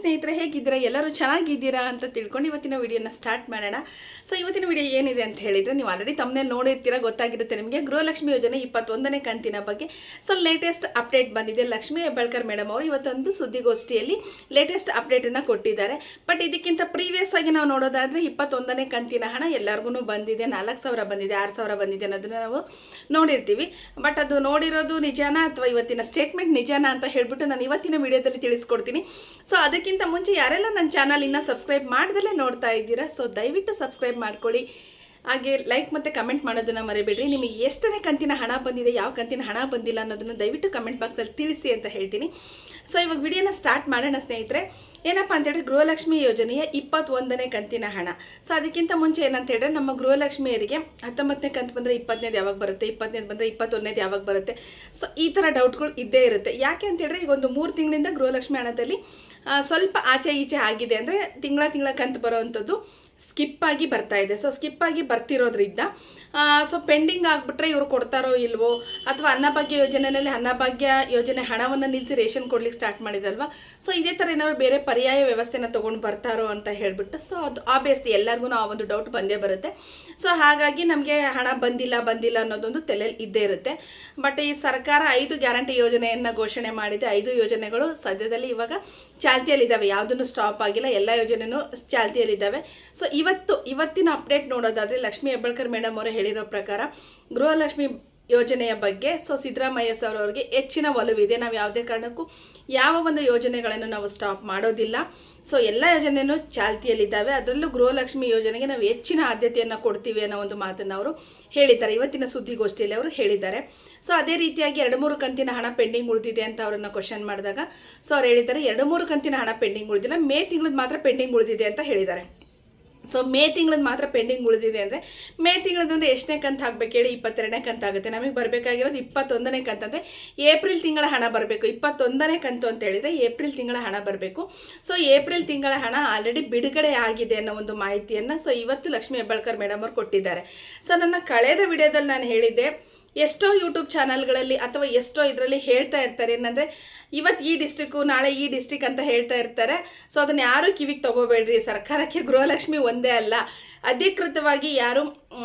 ಸ್ನೇಹಿತರೆ, ಹೇಗಿದ್ದೀರಾ? ಎಲ್ಲರೂ ಚೆನ್ನಾಗಿದ್ದೀರಾ ಅಂತ ತಿಳ್ಕೊಂಡು ಇವತ್ತಿನ ವಿಡಿಯೋನ ಸ್ಟಾರ್ಟ್ ಮಾಡೋಣ. ಸೊ ಇವತ್ತಿನ ವಿಡಿಯೋ ಏನಿದೆ ಅಂತ ಹೇಳಿದರೆ, ನೀವು ಆಲ್ರೆಡಿ ತಮ್ಮನೇಲಿ ನೋಡಿರ್ತೀರಾ, ಗೊತ್ತಾಗಿರುತ್ತೆ ನಿಮಗೆ. ಗೃಹಲಕ್ಷ್ಮಿ ಯೋಜನೆ 21ನೇ ಕಂತಿನ ಬಗ್ಗೆ ಸೊ ಲೇಟೆಸ್ಟ್ ಅಪ್ಡೇಟ್ ಬಂದಿದೆ. ಲಕ್ಷ್ಮೀ ಹೆಬ್ಬಾಳ್ಕರ್ ಮೇಡಮ್ ಅವರು ಇವತ್ತೊಂದು ಸುದ್ದಿಗೋಷ್ಠಿಯಲ್ಲಿ ಲೇಟೆಸ್ಟ್ ಅಪ್ಡೇಟನ್ನು ಕೊಟ್ಟಿದ್ದಾರೆ. ಬಟ್ ಇದಕ್ಕಿಂತ ಪ್ರೀವಿಯಸ್ ಆಗಿ ನಾವು ನೋಡೋದಾದರೆ 21ನೇ ಕಂತಿನ ಹಣ ಎಲ್ಲರಿಗೂ ಬಂದಿದೆ. 4,000 ಬಂದಿದೆ, 6,000 ಬಂದಿದೆ ಅನ್ನೋದನ್ನ ನಾವು ನೋಡಿರ್ತೀವಿ. ಬಟ್ ಅದು ನೋಡಿರೋದು ನಿಜಾನಾ ಅಥವಾ ಇವತ್ತಿನ ಸ್ಟೇಟ್ಮೆಂಟ್ ನಿಜಾನಾ ಅಂತ ಹೇಳ್ಬಿಟ್ಟು ನಾನು ಇವತ್ತಿನ ವಿಡಿಯೋದಲ್ಲಿ ತಿಳಿಸ್ಕೊಡ್ತೀನಿ. ಸೊ ಅದಕ್ಕಿಂತ ಮುಂಚೆ ಯಾರೆಲ್ಲ ನನ್ನ ಚಾನಲ್ ಇನ್ನೂ ಸಬ್ಸ್ಕ್ರೈಬ್ ಮಾಡ್ದಲೇ ನೋಡ್ತಾ ಇದ್ದೀರಾ, ಸೊ ದಯವಿಟ್ಟು ಸಬ್ಸ್ಕ್ರೈಬ್ ಮಾಡ್ಕೊಳ್ಳಿ. ಹಾಗೆ ಲೈಕ್ ಮತ್ತು ಕಮೆಂಟ್ ಮಾಡೋದನ್ನು ಮರಿಬೇಡ್ರಿ. ನಿಮಗೆ ಎಷ್ಟನೇ ಕಂತಿನ ಹಣ ಬಂದಿದೆ, ಯಾವ ಕಂತಿನ ಹಣ ಬಂದಿಲ್ಲ ಅನ್ನೋದನ್ನು ದಯವಿಟ್ಟು ಕಮೆಂಟ್ ಬಾಕ್ಸಲ್ಲಿ ತಿಳಿಸಿ ಅಂತ ಹೇಳ್ತೀನಿ. ಸೊ ಇವಾಗ ವಿಡಿಯೋನ ಸ್ಟಾರ್ಟ್ ಮಾಡೋಣ ಸ್ನೇಹಿತರೆ. ಏನಪ್ಪ ಅಂತೇಳಿದ್ರೆ, ಗೃಹಲಕ್ಷ್ಮಿ ಯೋಜನೆಯ 21ನೇ ಕಂತಿನ ಹಣ. ಸೊ ಅದಕ್ಕಿಂತ ಮುಂಚೆ ಏನಂತ ಹೇಳಿದ್ರೆ, ನಮ್ಮ ಗೃಹಲಕ್ಷ್ಮಿಯರಿಗೆ 19ನೇ ಕಂತು ಬಂದರೆ 20ನೇದು ಯಾವಾಗ ಬರುತ್ತೆ, 20ನೇದು ಬಂದರೆ 21ನೇದು ಯಾವಾಗ ಬರುತ್ತೆ, ಸೊ ಈ ಥರ ಡೌಟ್ಗಳು ಇದ್ದೇ ಇರುತ್ತೆ. ಯಾಕೆ ಅಂತೇಳಿದ್ರೆ, ಈಗ ಒಂದು 3 ತಿಂಗಳಿಂದ ಗೃಹಲಕ್ಷ್ಮಿ ಹಣದಲ್ಲಿ ಸ್ವಲ್ಪ ಆಚೆ ಈಚೆ ಆಗಿದೆ. ಅಂದರೆ ತಿಂಗಳ ಕಂತು ಬರೋವಂಥದ್ದು ಸ್ಕಿಪ್ ಆಗಿ ಬರ್ತಾ ಇದೆ. ಸೊ ಸ್ಕಿಪ್ ಆಗಿ ಬರ್ತಿರೋದ್ರಿಂದ ಸೊ ಪೆಂಡಿಂಗ್ ಆಗಿಬಿಟ್ರೆ ಇವರು ಕೊಡ್ತಾರೋ ಇಲ್ವೋ, ಅಥವಾ ಅನ್ನಭಾಗ್ಯ ಯೋಜನೆಯಲ್ಲಿ ಅನ್ನಭಾಗ್ಯ ಯೋಜನೆ ಹಣವನ್ನು ನಿಲ್ಲಿಸಿ ರೇಷನ್ ಕೊಡ್ಲಿಕ್ಕೆ ಸ್ಟಾರ್ಟ್ ಮಾಡಿದ್ರಲ್ವ, ಸೊ ಇದೇ ಥರ ಏನಾದ್ರು ಬೇರೆ ಪರ್ಯಾಯ ವ್ಯವಸ್ಥೆನ ತೊಗೊಂಡು ಬರ್ತಾರೋ ಅಂತ ಹೇಳಿಬಿಟ್ಟು, ಸೊ ಅದು ಆಬ್ವಿಯಸ್ಲಿ ಎಲ್ಲರಿಗೂ ಆ ಒಂದು ಡೌಟ್ ಬಂದೇ ಬರುತ್ತೆ. ಸೊ ಹಾಗಾಗಿ ನಮಗೆ ಹಣ ಬಂದಿಲ್ಲ ಅನ್ನೋದೊಂದು ತಲೆಯಲ್ಲಿ ಇದ್ದೇ ಇರುತ್ತೆ. ಬಟ್ ಈ ಸರ್ಕಾರ 5 ಗ್ಯಾರಂಟಿ ಯೋಜನೆಯನ್ನು ಘೋಷಣೆ ಮಾಡಿದೆ. 5 ಯೋಜನೆಗಳು ಸದ್ಯದಲ್ಲಿ ಇವಾಗ ಚಾಲ್ತಿಯಲ್ಲಿದ್ದಾವೆ, ಯಾವುದನ್ನು ಸ್ಟಾಪ್ ಆಗಿಲ್ಲ, ಎಲ್ಲ ಯೋಜನೆಯೂ ಚಾಲ್ತಿಯಲ್ಲಿದ್ದಾವೆ. ಸೊ ಇವತ್ತಿನ ಅಪ್ಡೇಟ್ ನೋಡೋದಾದರೆ, ಲಕ್ಷ್ಮೀ ಹೆಬ್ಬಾಳ್ಕರ್ ಮೇಡಮ್ ಅವರು ಹೇಳಿರೋ ಪ್ರಕಾರ ಗೃಹಲಕ್ಷ್ಮಿ ಯೋಜನೆಯ ಬಗ್ಗೆ ಸೊ ಸಿದ್ದರಾಮಯ್ಯ ಸರ್ ಅವರಿಗೆ ಹೆಚ್ಚಿನ ಒಲವಿದೆ. ನಾವು ಯಾವುದೇ ಕಾರಣಕ್ಕೂ ಯಾವ ಒಂದು ಯೋಜನೆಗಳನ್ನು ನಾವು ಸ್ಟಾಪ್ ಮಾಡೋದಿಲ್ಲ. ಸೊ ಎಲ್ಲ ಯೋಜನೆಯೂ ಚಾಲ್ತಿಯಲ್ಲಿದ್ದಾವೆ. ಅದರಲ್ಲೂ ಗೃಹಲಕ್ಷ್ಮಿ ಯೋಜನೆಗೆ ನಾವು ಹೆಚ್ಚಿನ ಆದ್ಯತೆಯನ್ನು ಕೊಡ್ತೀವಿ ಅನ್ನೋ ಒಂದು ಮಾತನ್ನು ಅವರು ಹೇಳಿದ್ದಾರೆ. ಇವತ್ತಿನ ಸುದ್ದಿಗೋಷ್ಠಿಯಲ್ಲಿ ಅವರು ಹೇಳಿದ್ದಾರೆ. ಸೊ ಅದೇ ರೀತಿಯಾಗಿ 2-3 ಕಂತಿನ ಹಣ ಪೆಂಡಿಂಗ್ ಉಳಿದಿದೆ ಅಂತ ಅವರನ್ನು ಕ್ವಶನ್ ಮಾಡಿದಾಗ, ಸೊ ಅವ್ರು ಹೇಳಿದ್ದಾರೆ 2-3 ಕಂತಿನ ಹಣ ಪೆಂಡಿಂಗ್ ಉಳಿದಿಲ್ಲ, ಮೇ ತಿಂಗಳದ್ದು ಮಾತ್ರ ಪೆಂಡಿಂಗ್ ಉಳಿದಿದೆ ಅಂತ ಹೇಳಿದ್ದಾರೆ. ಸೊ ಮೇ ತಿಂಗಳದ್ದು ಮಾತ್ರ ಪೆಂಡಿಂಗ್ ಉಳಿದಿದೆ ಅಂದರೆ, ಮೇ ತಿಂಗಳದಂದರೆ ಎಷ್ಟನೇ ಕಂತು ಹಾಕಬೇಕು ಹೇಳಿ? 22ನೇ ಕಂತು ಆಗುತ್ತೆ. ನಮಗೆ ಬರಬೇಕಾಗಿರೋದು 21ನೇ ಕಂತು. ಅಂದರೆ ಏಪ್ರಿಲ್ ತಿಂಗಳ ಹಣ ಬರಬೇಕು. 21ನೇ ಕಂತು ಅಂತ ಹೇಳಿದರೆ ಏಪ್ರಿಲ್ ತಿಂಗಳ ಹಣ ಬರಬೇಕು. ಸೊ ಏಪ್ರಿಲ್ ತಿಂಗಳ ಹಣ ಆಲ್ರೆಡಿ ಬಿಡುಗಡೆ ಆಗಿದೆ ಅನ್ನೋ ಒಂದು ಮಾಹಿತಿಯನ್ನು ಸೊ ಇವತ್ತು ಲಕ್ಷ್ಮೀ ಹೆಬ್ಬಾಳ್ಕರ್ ಮೇಡಮ್ ಅವರು ಕೊಟ್ಟಿದ್ದಾರೆ. ಸೊ ನನ್ನ ಕಳೆದ ವಿಡಿಯೋದಲ್ಲಿ ನಾನು ಹೇಳಿದ್ದೆ, ಎಷ್ಟೋ ಯೂಟ್ಯೂಬ್ ಚಾನಲ್ಗಳಲ್ಲಿ ಅಥವಾ ಎಷ್ಟೋ ಇದರಲ್ಲಿ ಹೇಳ್ತಾ ಇರ್ತಾರೆ ಏನಂದರೆ, ಇವತ್ತು ಈ ಡಿಸ್ಟ್ರಿಕ್ಕು, ನಾಳೆ ಈ ಡಿಸ್ಟ್ರಿಕ್ ಅಂತ ಹೇಳ್ತಾ ಇರ್ತಾರೆ. ಸೊ ಅದನ್ನು ಯಾರೂ ಕಿವಿಗೆ ತಗೋಬೇಡ್ರಿ. ಸರ್ಕಾರಕ್ಕೆ ಗೃಹಲಕ್ಷ್ಮಿ ಒಂದೇ ಅಲ್ಲ, ಅಧಿಕೃತವಾಗಿ ಯಾರು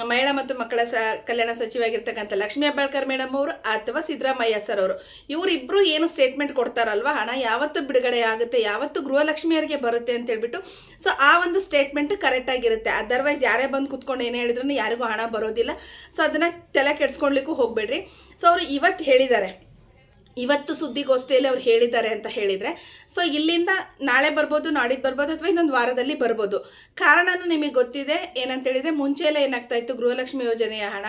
ಮಹಿಳಾ ಮತ್ತು ಮಕ್ಕಳ ಕಲ್ಯಾಣ ಸಚಿವಾಗಿರ್ತಕ್ಕಂಥ ಲಕ್ಷ್ಮೀ ಹೆಬ್ಬಾಳ್ಕರ್ ಮೇಡಮ್ ಅವರು ಅಥವಾ ಸಿದ್ದರಾಮಯ್ಯ ಸರ್ ಅವರು, ಇವರಿಬ್ಬರು ಏನು ಸ್ಟೇಟ್ಮೆಂಟ್ ಕೊಡ್ತಾರಲ್ವ, ಹಣ ಯಾವತ್ತು ಬಿಡುಗಡೆ ಆಗುತ್ತೆ, ಯಾವತ್ತು ಗೃಹಲಕ್ಷ್ಮಿಯರಿಗೆ ಬರುತ್ತೆ ಅಂತ ಹೇಳ್ಬಿಟ್ಟು, ಸೊ ಆ ಒಂದು ಸ್ಟೇಟ್ಮೆಂಟ್ ಕರೆಕ್ಟಾಗಿರುತ್ತೆ. ಅದರ್ವೈಸ್ ಯಾರೇ ಬಂದು ಕುತ್ಕೊಂಡು ಏನು ಹೇಳಿದ್ರು ಯಾರಿಗೂ ಹಣ ಬರೋದಿಲ್ಲ. ಸೊ ಅದನ್ನು ತಲೆ ಕೆಡಿಸ್ಕೊಳ್ಲಿಕ್ಕೂ ಹೋಗಬೇಡ್ರಿ. ಸೊ ಅವರು ಇವತ್ತು ಹೇಳಿದ್ದಾರೆ, ಇವತ್ತು ಸುದ್ದಿಗೋಷ್ಠಿಯಲ್ಲಿ ಅವ್ರು ಹೇಳಿದ್ದಾರೆ ಅಂತ ಹೇಳಿದರೆ, ಸೊ ಇಲ್ಲಿಂದ ನಾಳೆ ಬರ್ಬೋದು, ನಾಡಿದ್ದು ಬರ್ಬೋದು, ಅಥವಾ ಇನ್ನೊಂದು ವಾರದಲ್ಲಿ ಬರ್ಬೋದು. ಕಾರಣನೂ ನಿಮಗೆ ಗೊತ್ತಿದೆ. ಏನಂತೇಳಿದರೆ, ಮುಂಚೆ ಎಲ್ಲ ಏನಾಗ್ತಾ ಇತ್ತು, ಗೃಹಲಕ್ಷ್ಮಿ ಯೋಜನೆಯ ಹಣ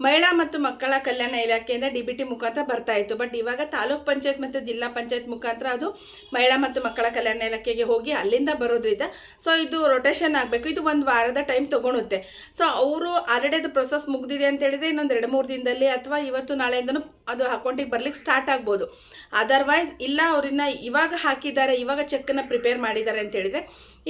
ಮಹಿಳಾ ಮತ್ತು ಮಕ್ಕಳ ಕಲ್ಯಾಣ ಇಲಾಖೆಯಿಂದ DBT ಮುಖಾಂತರ ಬರ್ತಾ ಇತ್ತು. ಬಟ್ ಇವಾಗ ತಾಲೂಕ್ ಪಂಚಾಯತ್ ಮತ್ತು ಜಿಲ್ಲಾ ಪಂಚಾಯತ್ ಮುಖಾಂತರ ಅದು ಮಹಿಳಾ ಮತ್ತು ಮಕ್ಕಳ ಕಲ್ಯಾಣ ಇಲಾಖೆಗೆ ಹೋಗಿ ಅಲ್ಲಿಂದ ಬರೋದ್ರಿಂದ ಸೊ ಇದು ರೊಟೇಷನ್ ಆಗಬೇಕು. ಇದು ಒಂದು ವಾರದ ಟೈಮ್ ತೊಗೊಳುತ್ತೆ. ಸೊ ಅವರು ಆಲ್ರೆಡಿ ಅದು ಪ್ರೊಸೆಸ್ ಮುಗಿದಿದೆ ಅಂತ ಹೇಳಿದರೆ ಇನ್ನೊಂದು 2-3 ದಿನದಲ್ಲಿ ಅಥವಾ ಇವತ್ತು ನಾಳೆಯಿಂದನೂ ಅದು ಅಕೌಂಟಿಗೆ ಬರ್ಲಿಕ್ಕೆ ಸ್ಟಾರ್ಟ್ ಆಗ್ಬೋದು. ಅದರ್ವೈಸ್ ಇಲ್ಲ, ಅವ್ರನ್ನ ಇವಾಗ ಹಾಕಿದ್ದಾರೆ, ಇವಾಗ ಚೆಕ್ಕನ್ನು ಪ್ರಿಪೇರ್ ಮಾಡಿದ್ದಾರೆ ಅಂತ ಹೇಳಿದರೆ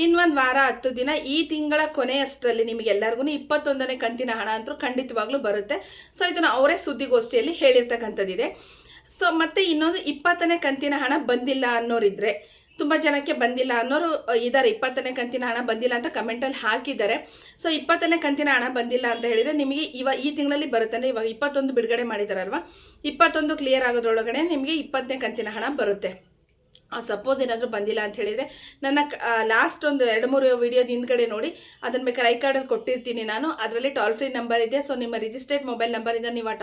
ಇನ್ನೊಂದು ವಾರ 10 ದಿನ, ಈ ತಿಂಗಳ ಕೊನೆಯಷ್ಟರಲ್ಲಿ ನಿಮಗೆಲ್ಲರಿಗೂ 21ನೇ ಕಂತಿನ ಹಣ ಅಂತೂ ಖಂಡಿತವಾಗ್ಲೂ ಬರುತ್ತೆ. ಸೊ ಇದನ್ನು ಅವರೇ ಸುದ್ದಿಗೋಷ್ಠಿಯಲ್ಲಿ ಹೇಳಿರ್ತಕ್ಕಂಥದ್ದಿದೆ. ಸೊ ಮತ್ತೆ ಇನ್ನೊಂದು 20ನೇ ಕಂತಿನ ಹಣ ಬಂದಿಲ್ಲ ಅನ್ನೋರಿದ್ರೆ, ತುಂಬ ಜನಕ್ಕೆ ಬಂದಿಲ್ಲ ಅನ್ನೋರು ಇದ್ದಾರೆ. 20ನೇ ಕಂತಿನ ಹಣ ಬಂದಿಲ್ಲ ಅಂತ ಕಮೆಂಟಲ್ಲಿ ಹಾಕಿದ್ದಾರೆ. ಸೊ 20ನೇ ಕಂತಿನ ಹಣ ಬಂದಿಲ್ಲ ಅಂತ ಹೇಳಿದರೆ ನಿಮಗೆ ಈ ತಿಂಗಳಲ್ಲಿ ಬರುತ್ತೆ. ಅಂದರೆ ಇವಾಗ 21 ಬಿಡುಗಡೆ ಮಾಡಿದಾರಲ್ವ, 21 ಕ್ಲಿಯರ್ ಆಗೋದ್ರೊಳಗಡೆ ನಿಮಗೆ 20ನೇ ಕಂತಿನ ಹಣ ಬರುತ್ತೆ. ಸಪೋಸ್ ಏನಾದರೂ ಬಂದಿಲ್ಲ ಅಂತ ಹೇಳಿದರೆ, ನನ್ನ ಲಾಸ್ಟ್ ಒಂದು 2-3 ವಿಡಿಯೋದ ಹಿಂದ್ಗಡೆ ನೋಡಿ, ಅದನ್ನು ಬೇಕಾದ್ರೆ ಐಕಾರ್ಡಲ್ಲಿ ಕೊಟ್ಟಿರ್ತೀನಿ ನಾನು. ಅದರಲ್ಲಿ ಟೋಲ್ ಫ್ರೀ ನಂಬರ್ ಇದೆ. ಸೊ ನಿಮ್ಮ ರಿಜಿಸ್ಟರ್ಡ್ ಮೊಬೈಲ್ ನಂಬರಿಂದ ನೀವು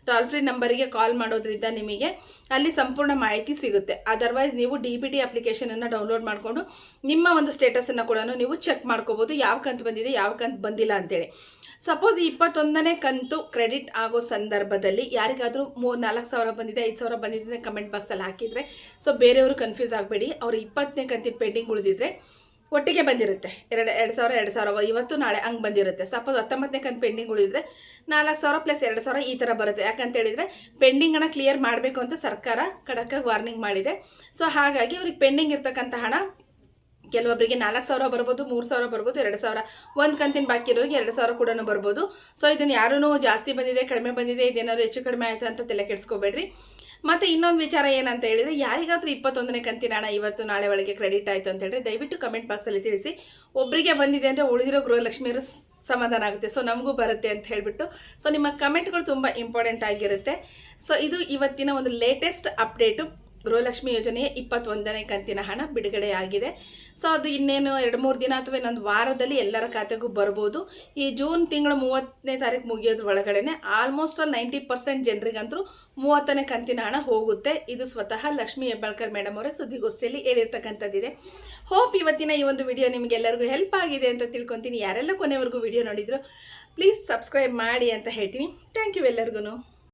ಟೋಲ್ ಫ್ರೀ ನಂಬರಿಗೆ ಕಾಲ್ ಮಾಡೋದ್ರಿಂದ ನಿಮಗೆ ಅಲ್ಲಿ ಸಂಪೂರ್ಣ ಮಾಹಿತಿ ಸಿಗುತ್ತೆ. ಅದರ್ವೈಸ್ ನೀವು DBT ಅಪ್ಲಿಕೇಶನನ್ನು ಡೌನ್ಲೋಡ್ ಮಾಡಿಕೊಂಡು ನಿಮ್ಮ ಒಂದು ಸ್ಟೇಟಸನ್ನು ಕೂಡ ನೀವು ಚೆಕ್ ಮಾಡ್ಕೋಬೋದು, ಯಾವ ಕಂತು ಬಂದಿದೆ, ಯಾವ ಕಂತು ಬಂದಿಲ್ಲ ಅಂತೇಳಿ. ಸಪೋಸ್ 21ನೇ ಕಂತು ಕ್ರೆಡಿಟ್ ಆಗೋ ಸಂದರ್ಭದಲ್ಲಿ ಯಾರಿಗಾದರೂ 4,000 ಬಂದಿದೆ, 5,000 ಬಂದಿದೆ ಕಮೆಂಟ್ ಬಾಕ್ಸಲ್ಲಿ ಹಾಕಿದರೆ, ಸೊ ಬೇರೆಯವರು ಕನ್ಫ್ಯೂಸ್ ಆಗಬೇಡಿ. ಅವರು 20ನೇ ಕಂತಿನ ಪೆಂಡಿಂಗ್ ಉಳಿದಿದ್ರೆ ಒಟ್ಟಿಗೆ ಬಂದಿರುತ್ತೆ. 2,000 ಇವತ್ತು ನಾಳೆ ಹಂಗೆ ಬಂದಿರುತ್ತೆ. ಸಪೋಸ್ 19ನೇ ಕಂತು ಪೆಂಡಿಂಗ್ ಉಳಿದಿದ್ರೆ 4,000 + 2,000 ಈ ಥರ ಬರುತ್ತೆ. ಯಾಕಂತೇಳಿದರೆ ಪೆಂಡಿಂಗನ್ನು ಕ್ಲಿಯರ್ ಮಾಡಬೇಕು ಅಂತ ಸರ್ಕಾರ ಖಡಕ್ಕಾಗಿ ವಾರ್ನಿಂಗ್ ಮಾಡಿದೆ. ಸೊ ಹಾಗಾಗಿ ಅವ್ರಿಗೆ ಪೆಂಡಿಂಗ್ ಇರ್ತಕ್ಕಂಥ ಹಣ ಕೆಲವೊಬ್ಬರಿಗೆ 4,000 ಬರ್ಬೋದು, 3,000 ಬರ್ಬೋದು, 2,000 ಒಂದು ಕಂತಿನ ಬಾಕಿ ಇರೋರಿಗೆ 2,000 ಕೂಡ ಬರ್ಬೋದು. ಸೊ ಇದನ್ನು ಯಾರೂ ಜಾಸ್ತಿ ಬಂದಿದೆ ಕಡಿಮೆ ಬಂದಿದೆ ಇದೇನಾದ್ರು ಹೆಚ್ಚು ಕಡಿಮೆ ಆಯಿತು ಅಂತ ತಲೆ ಕೆಡಿಸ್ಕೋಬೇಡ್ರಿ. ಮತ್ತು ಇನ್ನೊಂದು ವಿಚಾರ ಏನಂತ ಹೇಳಿದರೆ, ಯಾರಿಗಾದ್ರೂ 21ನೇ ಕಂತಿನ ಹಣ ಇವತ್ತು ನಾಳೆ ಒಳಗೆ ಕ್ರೆಡಿಟ್ ಆಯಿತು ಅಂತ ಹೇಳಿದ್ರೆ ದಯವಿಟ್ಟು ಕಮೆಂಟ್ ಬಾಕ್ಸಲ್ಲಿ ತಿಳಿಸಿ. ಒಬ್ಬರಿಗೆ ಬಂದಿದೆ ಅಂದರೆ ಉಳಿದಿರೋ ಗೃಹಲಕ್ಷ್ಮಿಯರು ಸಮಾಧಾನ ಆಗುತ್ತೆ, ಸೊ ನಮಗೂ ಬರುತ್ತೆ ಅಂತ ಹೇಳಿಬಿಟ್ಟು. ಸೊ ನಿಮ್ಮ ಕಮೆಂಟ್ಗಳು ತುಂಬ ಇಂಪಾರ್ಟೆಂಟ್ ಆಗಿರುತ್ತೆ. ಸೊ ಇದು ಇವತ್ತಿನ ಒಂದು ಲೇಟೆಸ್ಟ್ ಅಪ್ಡೇಟು. ಗೃಹಲಕ್ಷ್ಮಿ ಯೋಜನೆಯ 21ನೇ ಕಂತಿನ ಹಣ ಬಿಡುಗಡೆ ಆಗಿದೆ. ಸೊ ಅದು ಇನ್ನೇನು 2-3 ದಿನ ಅಥವಾ ಇನ್ನೊಂದು ವಾರದಲ್ಲಿ ಎಲ್ಲರ ಖಾತೆಗೂ ಬರ್ಬೋದು. ಈ ಜೂನ್ ತಿಂಗಳು 30ನೇ ತಾರೀಕು ಮುಗಿಯೋದ್ರ ಒಳಗಡೆ ಆಲ್ಮೋಸ್ಟ್ 90% ಜನರಿಗಂತೂ 30ನೇ ಕಂತಿನ ಹಣ ಹೋಗುತ್ತೆ. ಇದು ಸ್ವತಃ ಲಕ್ಷ್ಮೀ ಹೆಬ್ಬಾಳ್ಕರ್ ಮೇಡಮ್ ಅವರೇ ಸುದ್ದಿಗೋಷ್ಠಿಯಲ್ಲಿ ಹೇಳಿರ್ತಕ್ಕಂಥದ್ದಿದೆ. ಹೋಪ್ ಇವತ್ತಿನ ಈ ಒಂದು ವಿಡಿಯೋ ನಿಮಗೆಲ್ಲರಿಗೂ ಹೆಲ್ಪ್ ಆಗಿದೆ ಅಂತ ತಿಳ್ಕೊತೀನಿ. ಯಾರೆಲ್ಲ ಕೊನೆವರೆಗೂ ವಿಡಿಯೋ ನೋಡಿದ್ರು ಪ್ಲೀಸ್ ಸಬ್ಸ್ಕ್ರೈಬ್ ಮಾಡಿ ಅಂತ ಹೇಳ್ತೀನಿ. ಥ್ಯಾಂಕ್ ಯು ಎಲ್ಲರಿಗೂ.